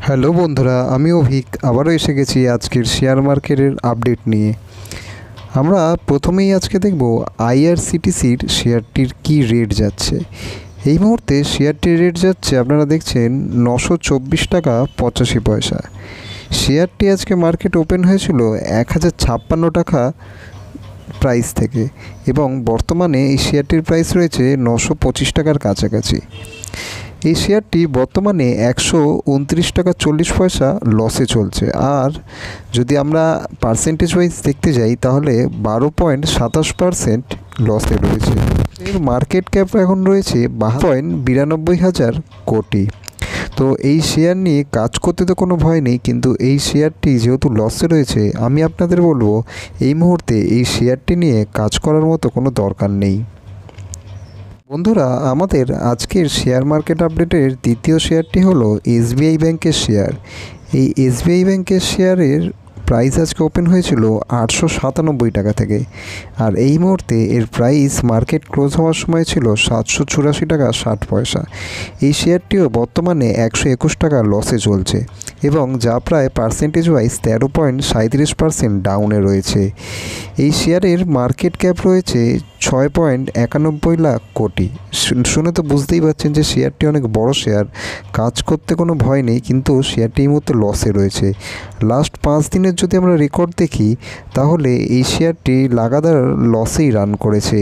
Hello বন্ধুরা, আমি অভিক আবারও এসে গেছি আজকের শেয়ার মার্কেটের আপডেট নিয়ে। আমরা প্রথমেই আজকে দেখব আইআরসিটিসির শেয়ারটির কি রেট যাচ্ছে। এই মুহূর্তে শেয়ারটির রেট যাচ্ছে, আপনারা দেখছেন 924 টাকা 85 পয়সা। শেয়ারটি আজকে মার্কেট ওপেন হয়েছিল 1056 টাকা প্রাইস থেকে, এবং বর্তমানে এই শেয়ারটির প্রাইস রয়েছে 925 টাকার কাছাকাছি। এই শেয়ারটি বর্তমানে 129 টাকা 40 পয়সা লসে চলছে। আর যদি আমরা পার্সেন্টেজ ওয়াইজ দেখতে যাই তাহলে 12.27% লসে রয়েছে। এর মার্কেট ক্যাপ এখন রয়েছে 92,92,000 কোটি। তো এই শেয়ার নিয়ে কাজ করতে তো কোনো ভয় নেই, কিন্তু এই শেয়ারটি যেহেতু লসে রয়েছে, আমি আপনাদের বলবো এই মুহূর্তে এই শেয়ারটি নিয়ে কাজ করার মতো কোনো দরকার নেই। বন্ধুরা, আমাদের আজকের শেয়ার মার্কেট আপডেটের দ্বিতীয় শেয়ারটি হলো এসবিআই ব্যাংকের শেয়ার। এই এসবিআই ব্যাংকের শেয়ারের প্রাইস আজকে ওপেন হয়েছিল 897 টাকা থেকে, আর এই মুহূর্তে এর প্রাইস মার্কেট ক্লোজ হওয়ার সময় ছিল 784 টাকা 60 পয়সা। এই শেয়ারটিও বর্তমানে 121 টাকা লসে চলছে, এবং যা প্রায় পার্সেন্টেজ ওয়াইজ 13.37% ডাউনে রয়েছে। এই শেয়ারের মার্কেট ক্যাপ রয়েছে 6.91 লাখ কোটি। শুনে তো বুঝতেই পারছেন যে শেয়ারটি অনেক বড় শেয়ার, কাজ করতে কোনো ভয় নেই, কিন্তু শেয়ারটি এই মুহূর্তে লসে রয়েছে। লাস্ট 5 দিনের যদি আমরা রেকর্ড দেখি তাহলে এই শেয়ারটি লাগাতার লসেই রান করেছে।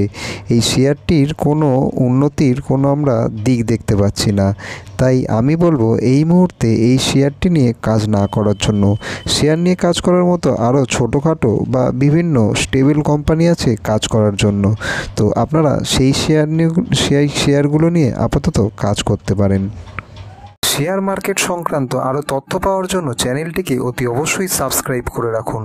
এই শেয়ারটির কোনো উন্নতির কোনো আমরা দিক দেখতে পাচ্ছি না। তাই আমি বলবো এই মুহূর্তে এই শেয়ারটি নিয়ে কাজ না করার জন্য। শেয়ার নিয়ে কাজ করার মতো আরও ছোটোখাটো বা বিভিন্ন স্টেবল কোম্পানি আছে কাজ করার জন্য। তো আপনারা সেই শেয়ারগুলো নিয়ে আপাতত কাজ করতে পারেন। শেয়ার মার্কেট সংক্রান্ত আরও তথ্য পাওয়ার জন্য চ্যানেলটিকে অতি অবশ্যই সাবস্ক্রাইব করে রাখুন।